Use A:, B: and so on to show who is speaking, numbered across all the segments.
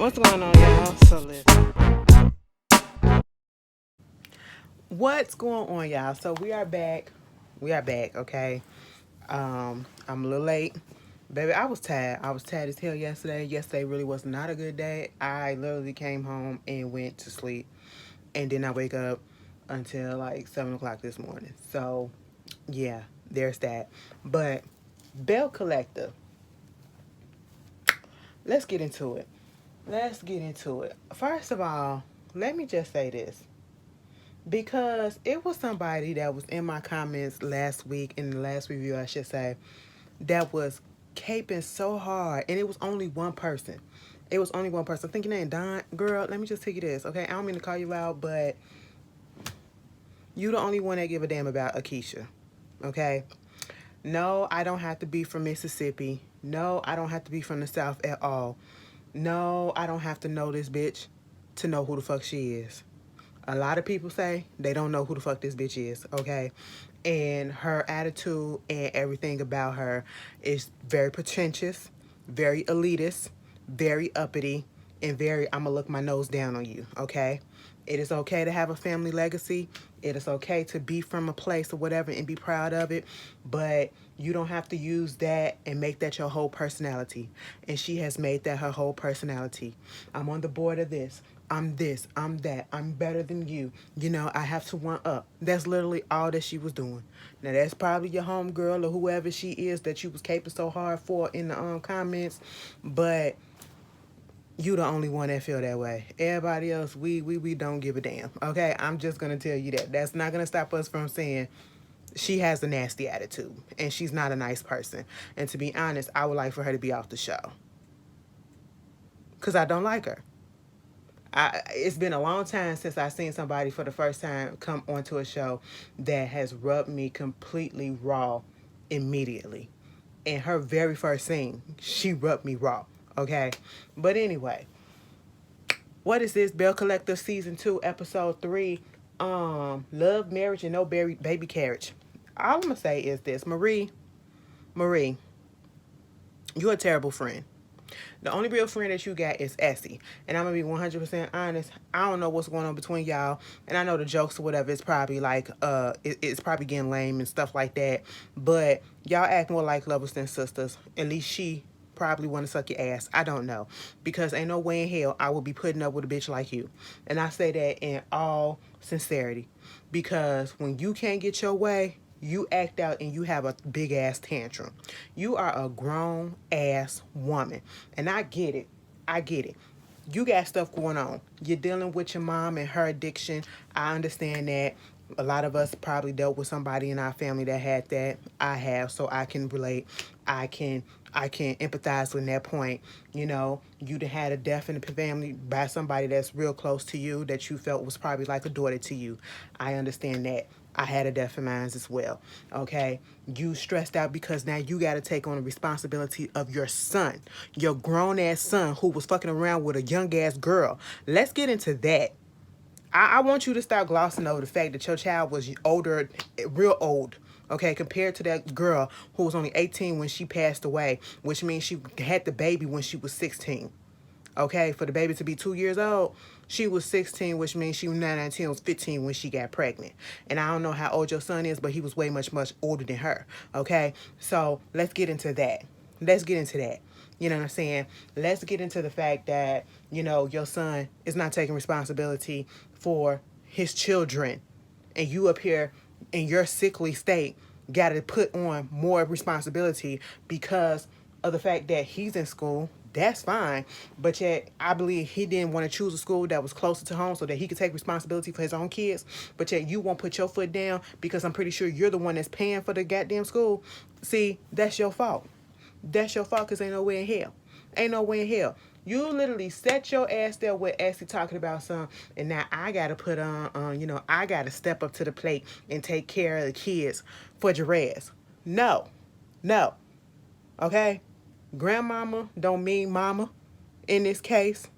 A: What's going on, y'all? So listen. What's going on, y'all? So we are back. We are back, okay? I'm a little late. Baby, I was tired. I was tired as hell yesterday. Yesterday really was not a good day. I literally came home and went to sleep. And then I wake up until like 7 o'clock this morning. So, yeah, there's that. But, Belle Collector, let's get into it. Let's get into it. First of all, let me just say this. Because it was somebody that was in my comments last week, in the last review, I should say, that was caping so hard, and it was only one person. It was only one person. I think your name Don. Girl, let me just tell you this, okay? I don't mean to call you out, but you the only one that give a damn about Akeisha, okay? No, I don't have to be from Mississippi. No, I don't have to be from the South at all. No, I don't have to know this bitch to know who the fuck she is. A lot of people say they don't know who the fuck this bitch is, okay? And her attitude and everything about her is very pretentious, very elitist, very uppity, and very, I'm gonna look my nose down on you, okay? It is okay to have a family legacy. It is okay to be from a place or whatever and be proud of it, but you don't have to use that and make that your whole personality. And she has made that her whole personality. I'm on the board of this. I'm this, I'm that, I'm better than you. You know, I have to one up. That's literally all that she was doing. Now, that's probably your homegirl or whoever she is that you was caping so hard for in the comments, but you the only one that feel that way. Everybody else, we don't give a damn. Okay, I'm just gonna tell you that. That's not gonna stop us from saying she has a nasty attitude and she's not a nice person. And to be honest, I would like for her to be off the show because I don't like her. It's been a long time since I've seen somebody for the first time come onto a show that has rubbed me completely raw immediately. In her very first scene, she rubbed me raw. Okay, but anyway, what is this? Belle Collector season 2, episode 3. Love, marriage, and no baby carriage. All I'm gonna say is this, Marie, you're a terrible friend. The only real friend that you got is Essie. And I'm going to be 100% honest. I don't know what's going on between y'all. And I know the jokes or whatever, it's probably like, it's probably getting lame and stuff like that. But y'all act more like lovers than sisters. At least she probably want to suck your ass. I don't know. Because ain't no way in hell I would be putting up with a bitch like you. And I say that in all sincerity. Because when you can't get your way, you act out and you have a big ass tantrum. You are a grown ass woman. And I get it. I get it. You got stuff going on. You're dealing with your mom and her addiction. I understand that. A lot of us probably dealt with somebody in our family that had that. I have, so I can relate. I can empathize with that point. You know, you had a death in the family by somebody that's real close to you that you felt was probably like a daughter to you. I understand that. I had a death in mine as well. Okay, you stressed out because now you got to take on the responsibility of your son, your grown ass son who was fucking around with a young ass girl. Let's get into that. I want you to start glossing over the fact that your child was older, real old, okay, compared to that girl who was only 18 when she passed away, which means she had the baby when she was 16. Okay, for the baby to be 2 years old, she was 16, which means she was 19, was 15 when she got pregnant. And I don't know how old your son is, but he was way much older than her. Okay, so let's get into that. Let's get into that. You know what I'm saying? Let's get into the fact that, you know, your son is not taking responsibility for his children. And you up here in your sickly state got to put on more responsibility because of the fact that he's in school. That's fine. But yet, I believe he didn't want to choose a school that was closer to home so that he could take responsibility for his own kids. But yet, you won't put your foot down because I'm pretty sure you're the one that's paying for the goddamn school. See, that's your fault. That's your fault because ain't no way in hell. Ain't no way in hell. You literally set your ass there with Essie talking about some, and now I gotta put on, you know, I gotta step up to the plate and take care of the kids for Jerez. No, no, okay? Grandmama don't mean mama in this case.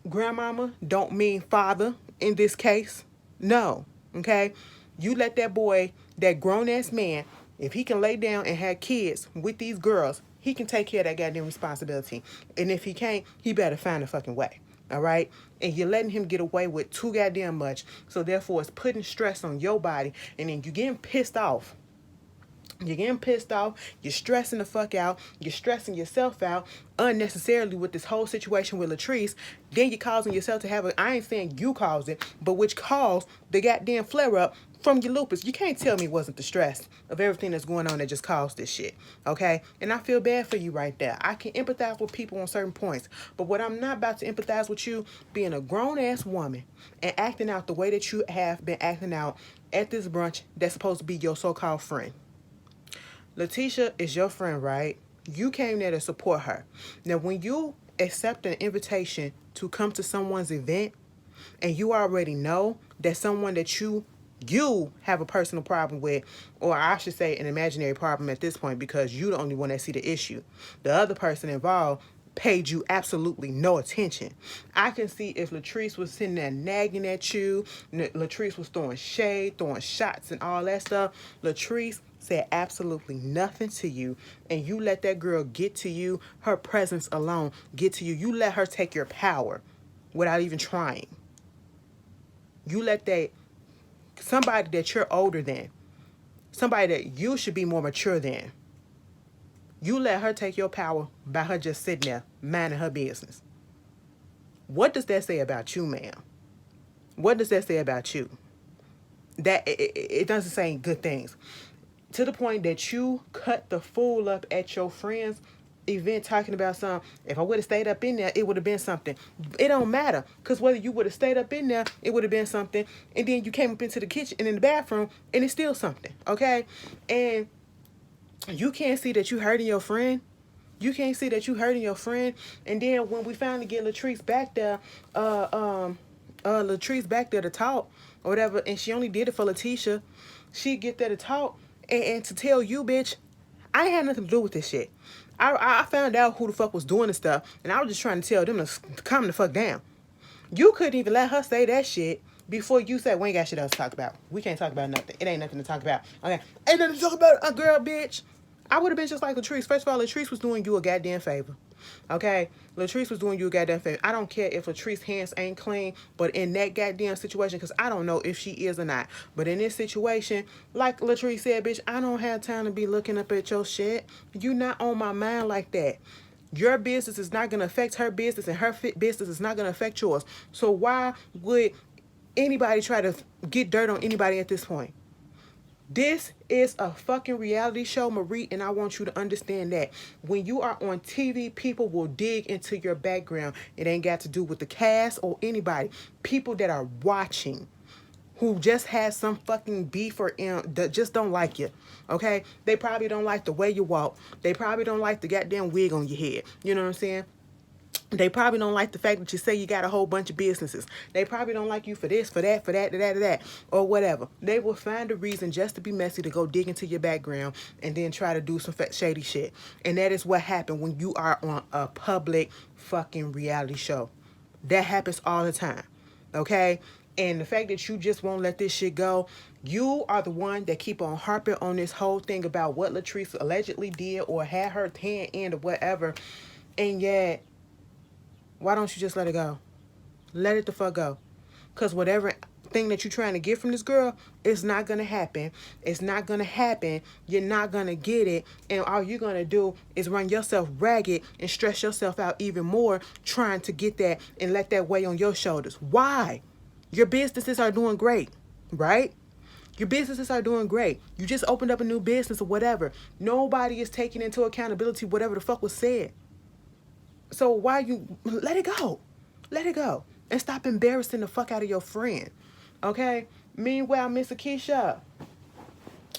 A: Grandmama don't mean father in this case. No, okay? You let that boy, that grown ass man, if he can lay down and have kids with these girls, he can take care of that goddamn responsibility. And if he can't, he better find a fucking way. All right? And you're letting him get away with too goddamn much. So therefore, it's putting stress on your body. And then you're getting pissed off. You're getting pissed off. You're stressing the fuck out. You're stressing yourself out unnecessarily with this whole situation with Latrice. Then you're causing yourself to have a, I ain't saying you caused it, but which caused the goddamn flare up from your lupus. You can't tell me it wasn't the stress of everything that's going on that just caused this shit. Okay? And I feel bad for you right there. I can empathize with people on certain points. But what I'm not about to empathize with you being a grown ass woman and acting out the way that you have been acting out at this brunch that's supposed to be your so-called friend. Letitia is your friend, right? You came there to support her. Now, when you accept an invitation to come to someone's event and you already know that someone that you have a personal problem with, or I should say an imaginary problem at this point because you're the only one that see the issue. The other person involved paid you absolutely no attention. I can see if Latrice was sitting there nagging at you, Latrice was throwing shade, throwing shots and all that stuff. Latrice said absolutely nothing to you, and you let that girl get to you, her presence alone get to you. You let her take your power without even trying. You let that, somebody that you're older than, somebody that you should be more mature than, you let her take your power by her just sitting there minding her business. What does that say about you, ma'am? What does that say about you? That it doesn't say good things. To the point that you cut the fool up at your friend's event talking about something. If I would have stayed up in there, it would have been something. It don't matter. Because whether you would have stayed up in there, it would have been something. And then you came up into the kitchen and in the bathroom, and it's still something. Okay? And you can't see that you hurting your friend. You can't see that you hurting your friend. And then when we finally get Latrice back there, Latrice back there to talk or whatever, and she only did it for Letitia, she get there to talk and to tell you, bitch, I ain't had nothing to do with this shit. I found out who the fuck was doing the stuff, and I was just trying to tell them to calm the fuck down. You couldn't even let her say that shit before you said, we ain't got shit else to talk about. We can't talk about nothing. It ain't nothing to talk about. Okay, ain't nothing to talk about, a girl, bitch. I would have been just like Latrice. First of all, Latrice was doing you a goddamn favor. Okay? Latrice was doing you a goddamn favor. I don't care if Latrice's hands ain't clean, but in that goddamn situation, because I don't know if she is or not, but in this situation, like Latrice said, bitch, I don't have time to be looking up at your shit. You not on my mind like that. Your business is not going to affect her business, and her business is not going to affect yours. So why would anybody try to get dirt on anybody at this point? This is a fucking reality show, Marie, and I want you to understand that. When you are on TV, people will dig into your background. It ain't got to do with the cast or anybody. People that are watching who just has some fucking beef or that just don't like you, okay? They probably don't like the way you walk. They probably don't like the goddamn wig on your head. You know what I'm saying? They probably don't like the fact that you say you got a whole bunch of businesses. They probably don't like you for this, for that, or whatever. They will find a reason just to be messy to go dig into your background and then try to do some shady shit. And that is what happened when you are on a public fucking reality show. That happens all the time, okay? And the fact that you just won't let this shit go, you are the one that keep on harping on this whole thing about what Latrice allegedly did or had her hand in or whatever. And yet, why don't you just let it go? Let it the fuck go. Because whatever thing that you're trying to get from this girl, it's not going to happen. It's not going to happen. You're not going to get it. And all you're going to do is run yourself ragged and stress yourself out even more trying to get that and let that weigh on your shoulders. Why? Your businesses are doing great, right? Your businesses are doing great. You just opened up a new business or whatever. Nobody is taking into accountability whatever the fuck was said. So why you let it go? Let it go. And stop embarrassing the fuck out of your friend. Okay? Meanwhile, Miss Akeisha.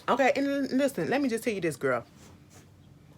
A: Okay, and listen, let me just tell you this, girl.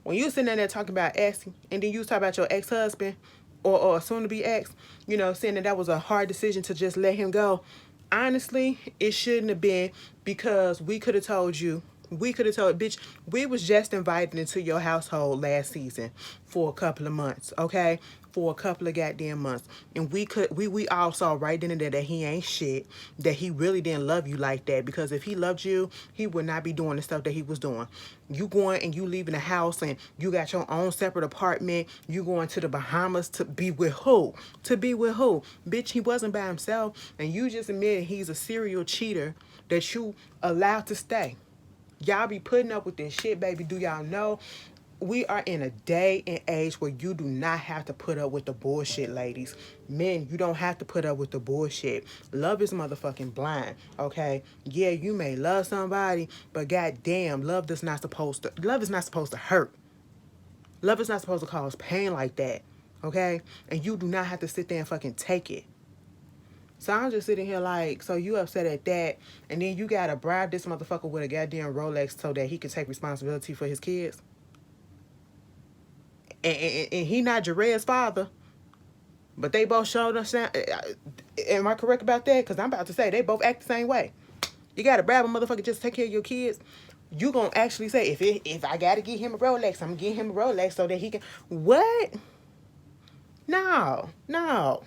A: When you sitting there talking about ex, and then you talk about your ex-husband or soon to be ex, you know, saying that was a hard decision to just let him go. Honestly, it shouldn't have been, because we could have told you We could have told, bitch, we was just invited into your household last season for a couple of months, okay? For a couple of goddamn months. And we all saw right then and there that he ain't shit, that he really didn't love you like that. Because if he loved you, he would not be doing the stuff that he was doing. You going and you leaving the house and you got your own separate apartment. You going to the Bahamas to be with who? To be with who? Bitch, he wasn't by himself. And you just admitted he's a serial cheater that you allowed to stay. Y'all be putting up with this shit, baby. Do y'all know we are in a day and age where you do not have to put up with the bullshit, ladies. Men, you don't have to put up with the bullshit. Love is motherfucking blind, okay? Yeah, you may love somebody, but goddamn, love is not supposed to hurt. Love is not supposed to cause pain like that, okay? And you do not have to sit there and fucking take it. So I'm just sitting here like, so you upset at that, and then you gotta bribe this motherfucker with a goddamn Rolex so that he can take responsibility for his kids? And he not Jared's father, but they both showed us. Am I correct about that? Because I'm about to say they both act the same way. You gotta bribe a motherfucker just to take care of your kids. You gonna actually say, if I gotta get him a Rolex, I'm gonna get him a Rolex so that he can, what? No.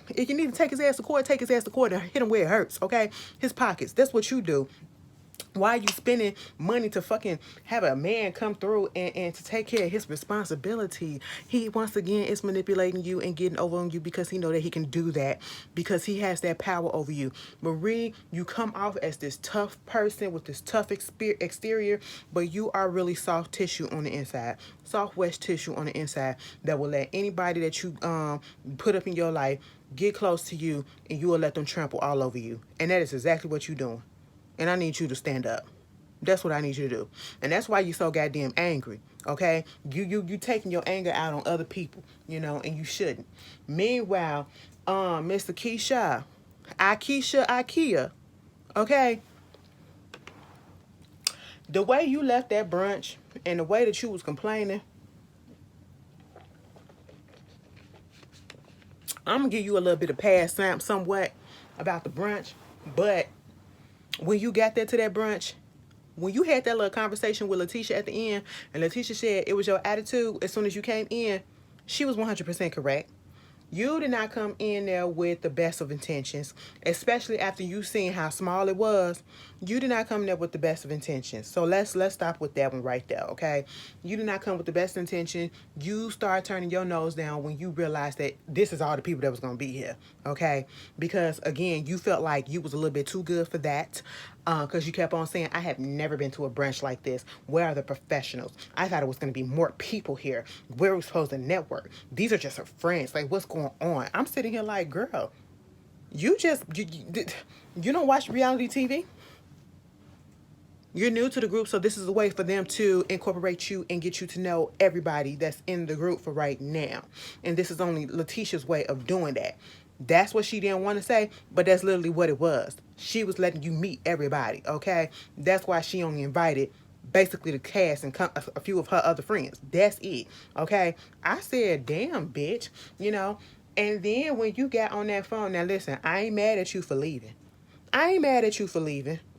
A: If you need to take his ass to court, take his ass to court and hit him where it hurts, okay? His pockets. That's what you do. Why are you spending money to fucking have a man come through and to take care of his responsibility? He, once again, is manipulating you and getting over on you because he know that he can do that, because he has that power over you. Marie, you come off as this tough person with this tough exterior, but you are really soft tissue on the inside. Soft West tissue on the inside that will let anybody that you put up in your life get close to you, and you will let them trample all over you. And that is exactly what you're doing. And I need you to stand up. That's what I need you to do. And that's why you're so goddamn angry, okay? You taking your anger out on other people, you know, and you shouldn't. Meanwhile, Mr. Ikea, okay? The way you left that brunch and the way that you was complaining, I'm going to give you a little bit of pass somewhat about the brunch, but when you got there to that brunch, when you had that little conversation with Letitia at the end, and Letitia said it was your attitude as soon as you came in, she was 100% correct. You did not come in there with the best of intentions, especially after you seen how small it was. You did not come there with the best of intentions. So let's stop with that one right there, okay? You did not come with the best intention. You start turning your nose down when you realized that this is all the people that was going to be here, okay? Because, again, you felt like you was a little bit too good for that. Because you kept on saying, I have never been to a brunch like this. Where are the professionals? I thought it was going to be more people here. Where are we supposed to network? These are just her friends. Like, what's going on? I'm sitting here like, girl, you don't watch reality TV? You're new to the group, so this is a way for them to incorporate you and get you to know everybody that's in the group for right now. And this is only Letitia's way of doing that. That's what she didn't want to say, but that's literally what it was. She was letting you meet everybody, okay? That's why she only invited basically the cast and a few of her other friends. That's it, okay? I said, damn, bitch, you know? And then when you got on that phone, now listen, I ain't mad at you for leaving.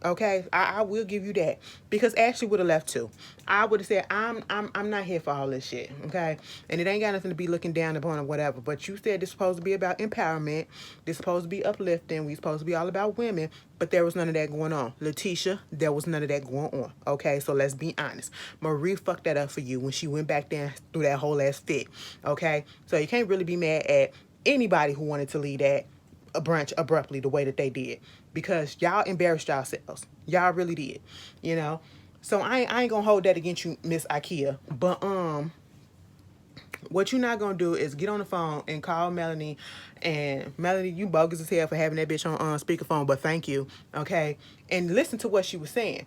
A: Okay? I will give you that. Because Ashley would have left too. I would have said, I'm not here for all this shit. Okay? And it ain't got nothing to be looking down upon or whatever. But you said this supposed to be about empowerment. This supposed to be uplifting. We supposed to be all about women. But there was none of that going on. Letitia, there was none of that going on. Okay? So let's be honest. Marie fucked that up for you when she went back down through that whole ass fit. Okay? So you can't really be mad at anybody who wanted to leave that a brunch abruptly the way that they did, because y'all embarrassed yourselves. Y'all really did, you know. So I ain't gonna hold that against you, Miss Ikea. But what you're not gonna do is get on the phone and call Melanie. And Melanie, you bogus as hell for having that bitch on speakerphone, but thank you, okay. And listen to what she was saying.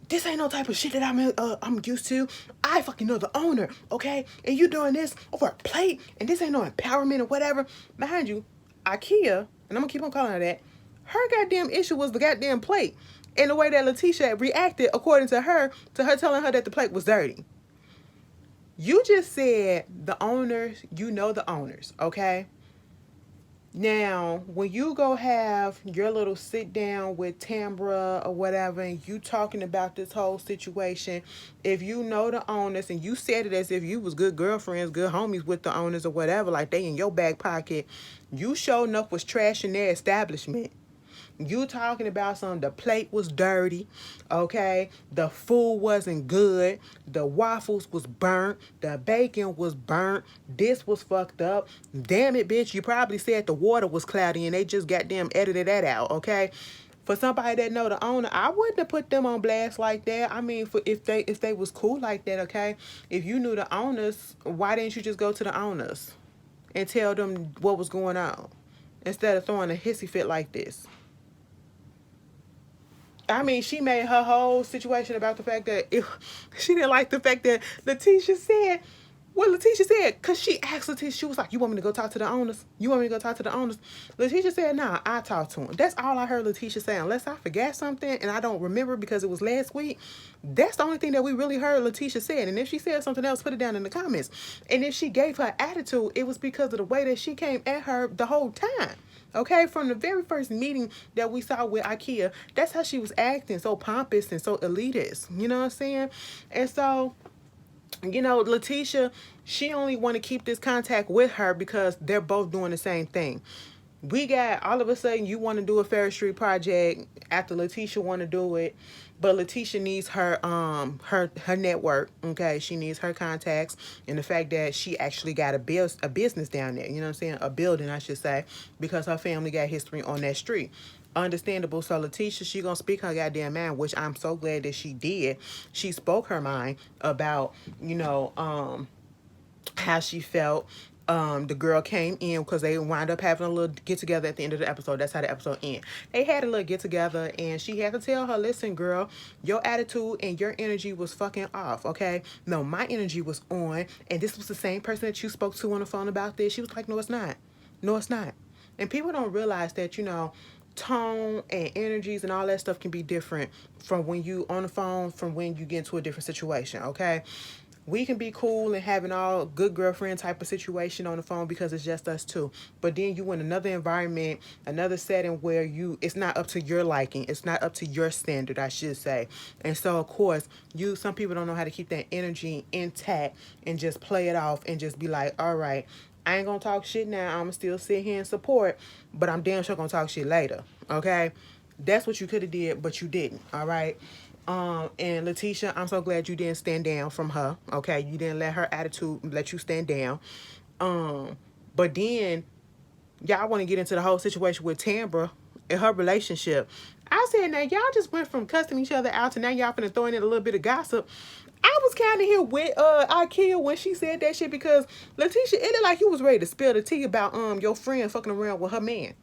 A: This ain't no type of shit that I'm used to. I fucking know the owner, okay? And you doing this over a plate, and this ain't no empowerment or whatever. Mind you, Ikea, and I'm gonna keep on calling her that, her goddamn issue was the goddamn plate. And the way that Letitia reacted, according to her telling her that the plate was dirty. You just said the owners, you know the owners, okay? Now, when you go have your little sit down with Tambra or whatever, and you talking about this whole situation, if you know the owners and you said it as if you was good girlfriends, good homies with the owners or whatever, like they in your back pocket, you sure enough was trashing their establishment. You talking about something, the plate was dirty, okay? The food wasn't good. The waffles was burnt. The bacon was burnt. This was fucked up. Damn it, bitch. You probably said the water was cloudy and they just goddamn edited that out, okay? For somebody that know the owner, I wouldn't have put them on blast like that. I mean, for if they was cool like that, okay? If you knew the owners, why didn't you just go to the owners and tell them what was going on instead of throwing a hissy fit like this? I mean, she made her whole situation about the fact that she didn't like the fact that Letitia said what Letitia said, because she asked Letitia, she was like, "You want me to go talk to the owners? You want me to go talk to the owners?" Letitia said, "Nah, I talked to them." That's all I heard Letitia say. Unless I forgot something and I don't remember because it was last week. That's the only thing that we really heard Letitia said. And if she said something else, put it down in the comments. And if she gave her attitude, it was because of the way that she came at her the whole time. Okay, from the very first meeting that we saw with IKEA, that's how she was acting, so pompous and so elitist. You know what I'm saying? And so, Letitia, she only want to keep this contact with her because they're both doing the same thing. We got all of a sudden you want to do a Ferris Street project after Letitia want to do it, but Letitia needs her network. Okay, she needs her contacts and the fact that she actually got a business down there. You know what I'm saying? A building, I should say, because her family got history on that street. Understandable. So Letitia, she gonna speak her goddamn mind, which I'm so glad that she did. She spoke her mind about how she felt. The girl came in because they wound up having a little get together at the end of the episode. That's how the episode ended. They had a little get together and she had to tell her, "Listen, girl, your attitude and your energy was fucking off, okay? No, my energy was on, and this was the same person that you spoke to on the phone about this." She was like, "No, it's not. No, it's not." And people don't realize that, tone and energies and all that stuff can be different from when you on the phone from when you get into a different situation, okay? We can be cool and having all good girlfriend type of situation on the phone because it's just us two. But then you in another environment, another setting where it's not up to your liking. It's not up to your standard, I should say. And so, of course, some people don't know how to keep that energy intact and just play it off and just be like, all right, I ain't gonna talk shit now. I'm gonna still sit here and support, but I'm damn sure gonna talk shit later. Okay? That's what you could have did, but you didn't. All right? And Letitia, I'm so glad you didn't stand down from her. Okay, you didn't let her attitude let you stand down. But then y'all want to get into the whole situation with Tambra and her relationship. I said, now y'all just went from cussing each other out to now y'all finna throw in a little bit of gossip. I was kind of here with IKEA when she said that shit because Letitia, it looked like you was ready to spill the tea about your friend fucking around with her man.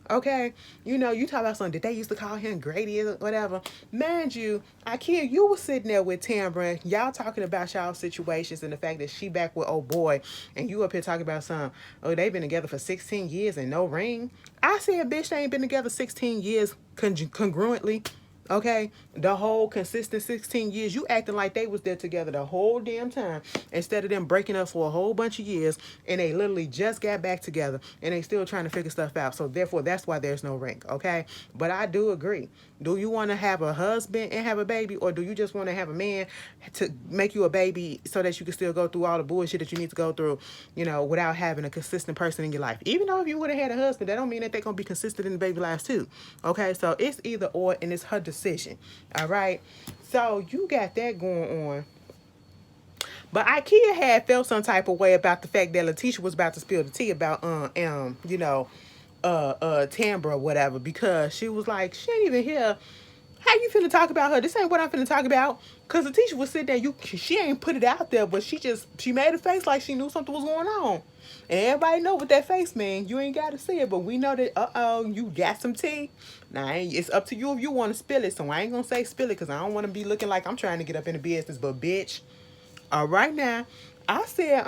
A: Okay, you talk about something that they used to call him Grady or whatever. Mind you, IKEA, you was sitting there with Tambra, y'all talking about y'all situations and the fact that she back with old boy, and you up here talking about some, oh, they been together for 16 years and no ring. I said, bitch, they ain't been together 16 years congruently. Okay, the whole consistent 16 years, you acting like they was there together the whole damn time instead of them breaking up for a whole bunch of years and they literally just got back together and they still trying to figure stuff out. So therefore, that's why there's no ring. Okay, but I do agree. Do you want to have a husband and have a baby, or do you just want to have a man to make you a baby so that you can still go through all the bullshit that you need to go through, without having a consistent person in your life? Even though if you would have had a husband, that don't mean that they're gonna be consistent in the baby lives too. Okay, so it's either or, and it's her decision. All right, so you got that going on. But IKEA had felt some type of way about the fact that Letitia was about to spill the tea about Tambra or whatever, because she was like, she ain't even here. How you finna talk about her? This ain't what I'm finna talk about. Cause the teacher was sitting there, she ain't put it out there, but she made a face like she knew something was going on. And everybody know what that face mean. You ain't gotta see it, but we know that you got some tea. Now it's up to you if you want to spill it. So I ain't gonna say spill it because I don't want to be looking like I'm trying to get up in the business. But bitch, all right now. I said,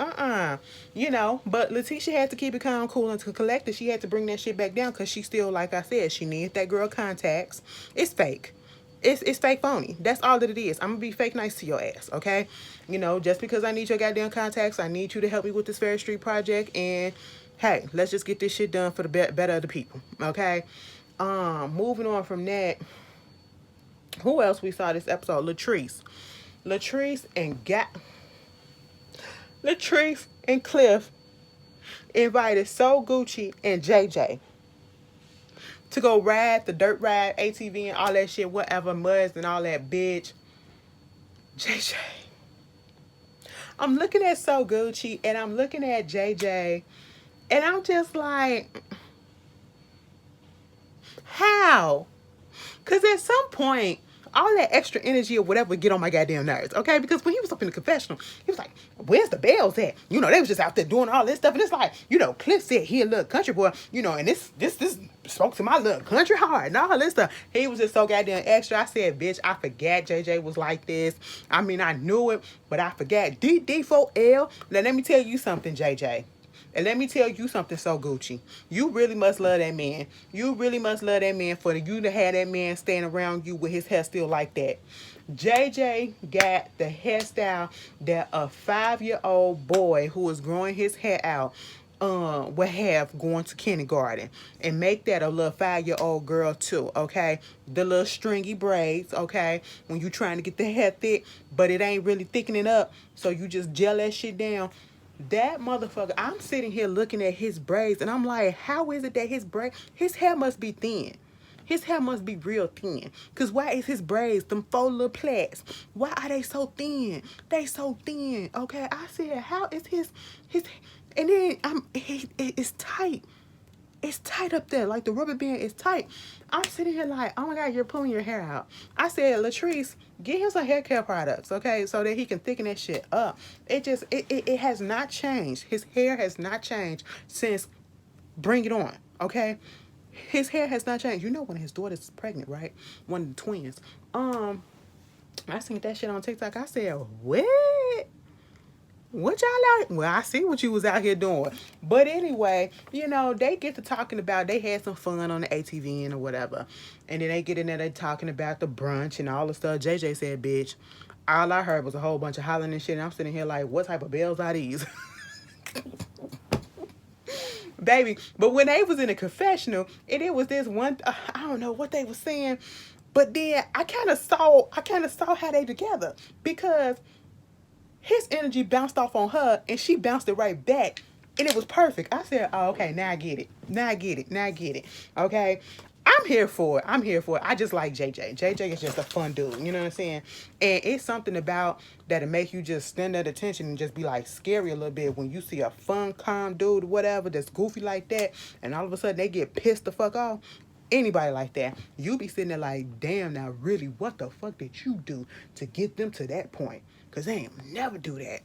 A: but Letitia had to keep it calm, cool, and collected. She had to bring that shit back down because she still, like I said, she needs that girl contacts. It's fake. It's fake phony. That's all that it is. I'm gonna be fake nice to your ass, okay? Just because I need your goddamn contacts, I need you to help me with this Ferris Street project, and hey, let's just get this shit done for the better of the people, okay? Moving on from that, who else we saw this episode? Latrice and Latrice and Cliff invited Soul Gucci and JJ to go ride the dirt ride, ATV and all that shit, whatever, muds and all that, bitch. JJ. I'm looking at So Gucci and I'm looking at JJ and I'm just like, how? Because at some point, all that extra energy or whatever would get on my goddamn nerves, okay? Because when he was up in the confessional, he was like, where's the Bells at? You know, they was just out there doing all this stuff. And it's like, you know, Cliff said he a little country boy, you know, and this spoke to my little country heart and all this stuff. He was just so goddamn extra. I said, bitch, I forgot JJ was like this. I mean, I knew it, but I forgot. D4L. Now, let me tell you something, JJ. And let me tell you something, So Gucci. You really must love that man. You really must love that man for you to have that man stand around you with his hair still like that. JJ got the hairstyle that a 5-year-old boy who is growing his hair out would have going to kindergarten, and make that a little 5-year-old girl too, okay? The little stringy braids, okay? When you trying to get the hair thick, but it ain't really thickening up, so you just gel that shit down. That motherfucker, I'm sitting here looking at his braids and I'm like, how is it that his hair must be thin? His hair must be real thin. Because why is his braids, them 4 little plaits, why are they so thin? They so thin, okay? I said, how is his, and then it's tight. It's tight up there. Like the rubber band is tight. I'm sitting here like, oh my God, you're pulling your hair out. I said, Latrice, get him some hair care products, okay? So that he can thicken that shit up. It has not changed. His hair has not changed since Bring It On, okay? His hair has not changed. You know when his daughter's pregnant, right? One of the twins. I seen that shit on TikTok. I said, what? What y'all out? Well, I see what you was out here doing. But anyway, you know, they get to talking about, they had some fun on the ATV or whatever. And then they get in there, they talking about the brunch and all the stuff. JJ said, bitch, all I heard was a whole bunch of hollering and shit. And I'm sitting here like, what type of bells are these? Baby. But when they was in the confessional, and it was this one, I don't know what they was saying. But then I kind of saw how they together. Because his energy bounced off on her and she bounced it right back. And it was perfect. I said, oh, okay, now I get it. Now I get it. Okay? I'm here for it. I just like JJ. JJ is just a fun dude. You know what I'm saying? And it's something about that'll make you just stand at attention and just be like scary a little bit when you see a fun, calm dude, whatever, that's goofy like that. And all of a sudden they get pissed the fuck off. Anybody like that, you be sitting there like, damn, now really, what the fuck did you do to get them to that point? Because they ain't never do that.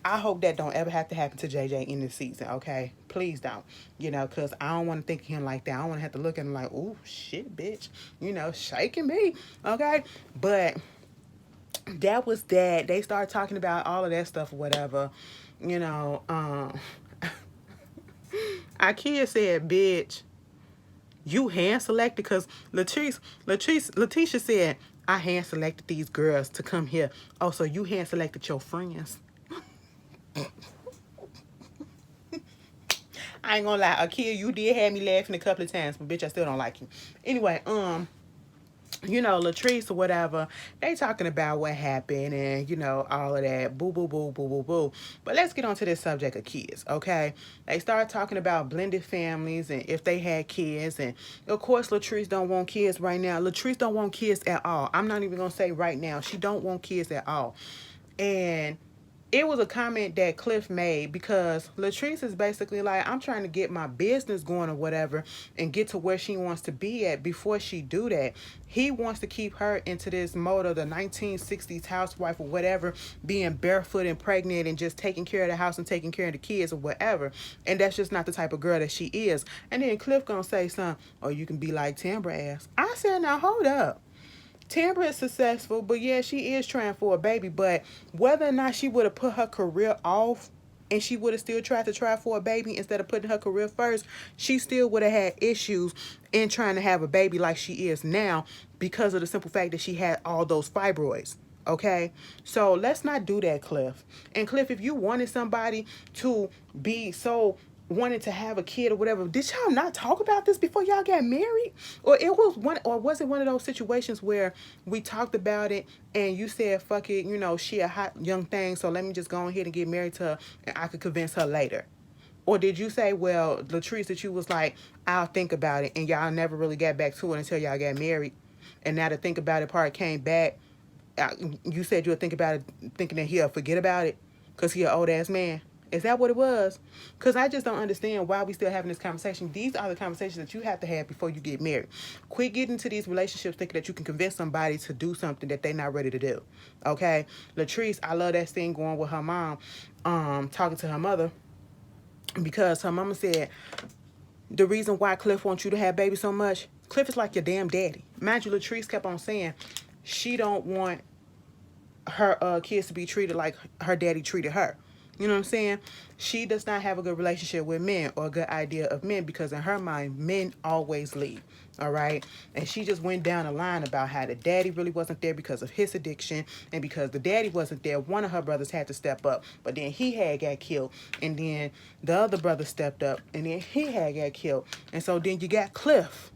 A: I hope that don't ever have to happen to JJ in this season, okay? Please don't. You know, because I don't want to think of him like that. I don't want to have to look at him like, oh, shit, bitch. You know, shaking me, okay? But that was that. They started talking about all of that stuff or whatever. You know, Ikea said, bitch, you hand selected, because Letitia said, I hand selected these girls to come here. Oh, so you hand selected your friends. I ain't gonna lie, Akia, you did have me laughing a couple of times, but bitch, I still don't like you. Anyway, you know, Latrice or whatever, they talking about what happened and, you know, all of that. Boo, boo, boo, boo, boo, boo. But let's get on to this subject of kids, okay? They start talking about blended families and if they had kids. And, of course, Latrice don't want kids right now. Latrice don't want kids at all. I'm not even going to say right now. She don't want kids at all. And it was a comment that Cliff made because Latrice is basically like, I'm trying to get my business going or whatever and get to where she wants to be at before she do that. He wants to keep her into this mode of the 1960s housewife or whatever, being barefoot and pregnant and just taking care of the house and taking care of the kids or whatever. And that's just not the type of girl that she is. And then Cliff gonna say something, oh, you can be like Tambra ass. I said, now hold up. Tambra is successful, but yeah, she is trying for a baby. But whether or not she would have put her career off and she would have still tried to try for a baby instead of putting her career first, she still would have had issues in trying to have a baby like she is now because of the simple fact that she had all those fibroids. Okay, so let's not do that, Cliff. And Cliff, if you wanted somebody to be so wanted to have a kid or whatever. Did y'all not talk about this before y'all got married? Or was it one of those situations where we talked about it and you said, fuck it, she a hot young thing, so let me just go ahead and get married to her and I could convince her later? Or did you say, well, Latrice, that you was like, I'll think about it, and y'all never really got back to it until y'all got married? And now the think about it part came back. You said you'll think about it, thinking that he'll forget about it because he an old ass man. Is that what it was? Because I just don't understand why we still having this conversation. These are the conversations that you have to have before you get married. Quit getting into these relationships thinking that you can convince somebody to do something that they're not ready to do. Okay? Latrice, I love that scene going with her mom, talking to her mother, because her mama said, the reason why Cliff wants you to have babies so much, Cliff is like your damn daddy. Mind you, Latrice kept on saying she don't want her kids to be treated like her daddy treated her. You know what I'm saying? She does not have a good relationship with men or a good idea of men because in her mind, men always lead. All right. And she just went down a line about how the daddy really wasn't there because of his addiction. And because the daddy wasn't there, one of her brothers had to step up. But then he had got killed. And then the other brother stepped up. And then he had got killed. And so then you got Cliff,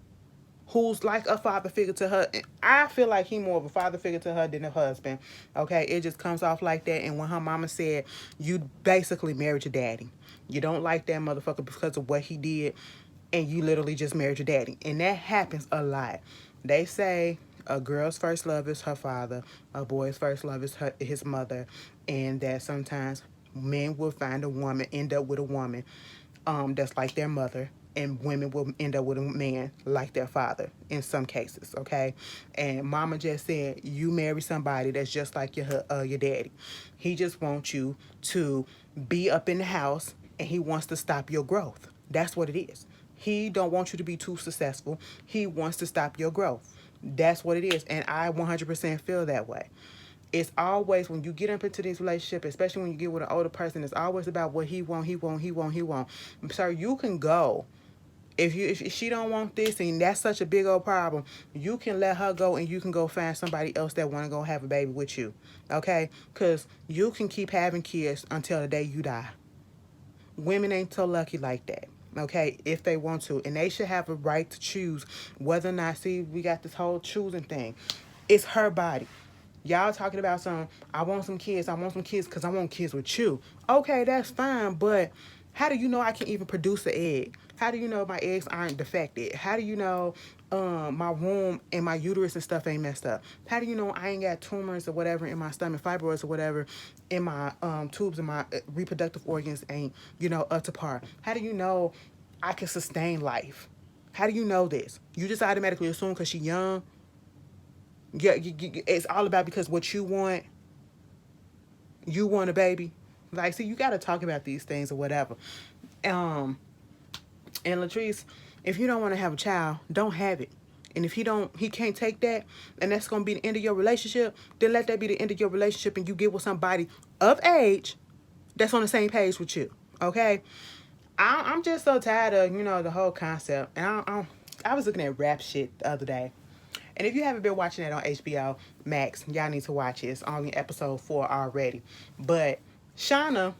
A: who's like a father figure to her. I feel like he more of a father figure to her than a husband. Okay, it just comes off like that. And when her mama said, you basically married your daddy. You don't like that motherfucker because of what he did, and you literally just married your daddy. And that happens a lot. They say a girl's first love is her father, a boy's first love is his mother, and that sometimes men will find a woman, end up with a woman that's like their mother, and women will end up with a man like their father in some cases, okay? And mama just said, you marry somebody that's just like your daddy. He just wants you to be up in the house, and he wants to stop your growth. That's what it is. He don't want you to be too successful. He wants to stop your growth. That's what it is, and I 100% feel that way. It's always, when you get up into this relationship, especially when you get with an older person, it's always about what he want, he want, he want, he want. So you can go. If she don't want this, and that's such a big old problem, you can let her go, and you can go find somebody else that want to go have a baby with you. Okay? Because you can keep having kids until the day you die. Women ain't so lucky like that. Okay, if they want to, and they should have a right to choose whether or not. See, we got this whole choosing thing. It's her body. Y'all talking about I want some kids because I want kids with you. Okay, that's fine, but how do you know I can even produce an egg? How do you know my eggs aren't defected? How do you know my womb and my uterus and stuff ain't messed up? How do you know I ain't got tumors or whatever in my stomach, fibroids or whatever in my tubes and my reproductive organs ain't, up to par? How do you know I can sustain life? How do you know this? You just automatically assume because she's young. Yeah, it's all about because what you want a baby. Like, see, you got to talk about these things or whatever. Um, and Latrice, if you don't want to have a child, don't have it. And if he can't take that, and that's gonna be the end of your relationship, then let that be the end of your relationship, and you get with somebody of age that's on the same page with you. Okay? I'm just so tired of the whole concept. And I was looking at rap shit the other day. And if you haven't been watching it on HBO Max, y'all need to watch it. It's only episode 4 already. But Shauna,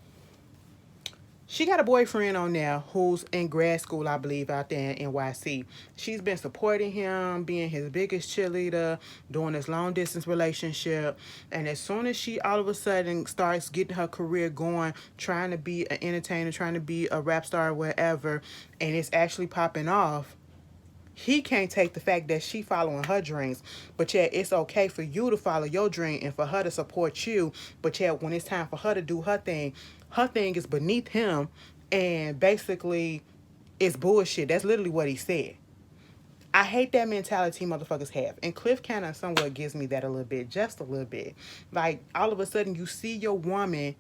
A: she got a boyfriend on there who's in grad school, I believe, out there in NYC. She's been supporting him, being his biggest cheerleader, doing this long distance relationship. And as soon as she all of a sudden starts getting her career going, trying to be an entertainer, trying to be a rap star, whatever, and it's actually popping off, he can't take the fact that she following her dreams, but yet it's okay for you to follow your dream and for her to support you, but yet when it's time for her to do her thing is beneath him, and basically it's bullshit. That's literally what he said. I hate that mentality motherfuckers have. And Cliff kind of somewhat gives me that a little bit, just a little bit. Like, all of a sudden you see your woman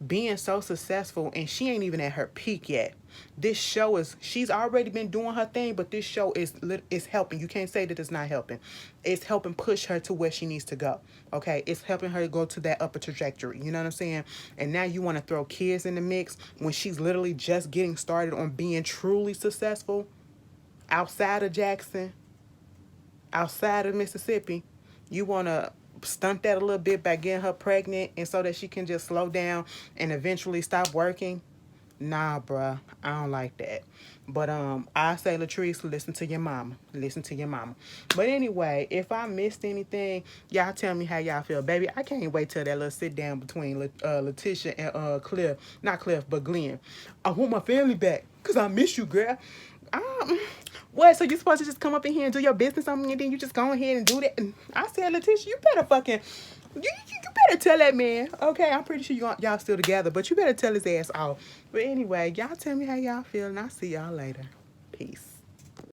A: being so successful and she ain't even at her peak yet. This show she's already been doing her thing, but this show is helping. You can't say that it's not helping. It's helping push her to where she needs to go. Okay, it's helping her go to that upper trajectory. You know what I'm saying? And now you want to throw kids in the mix when she's literally just getting started on being truly successful outside of Jackson, outside of Mississippi. You want to stunt that a little bit by getting her pregnant, and so that she can just slow down and eventually stop working. Nah, bruh, I don't like that. But I say Latrice, listen to your mama. Listen to your mama. But anyway, if I missed anything, y'all tell me how y'all feel, baby. I can't wait till that little sit down between Letitia and Cliff, not Cliff, but Glenn. I want my family back cause I miss you, girl. Um, what? So you supposed to just come up in here and do your business on me, and then you just go ahead and do that? And I said, Letitia, you better fucking, you better tell that man. Okay, I'm pretty sure y'all still together, but you better tell his ass off. But anyway, y'all tell me how y'all feel, and I'll see y'all later. Peace.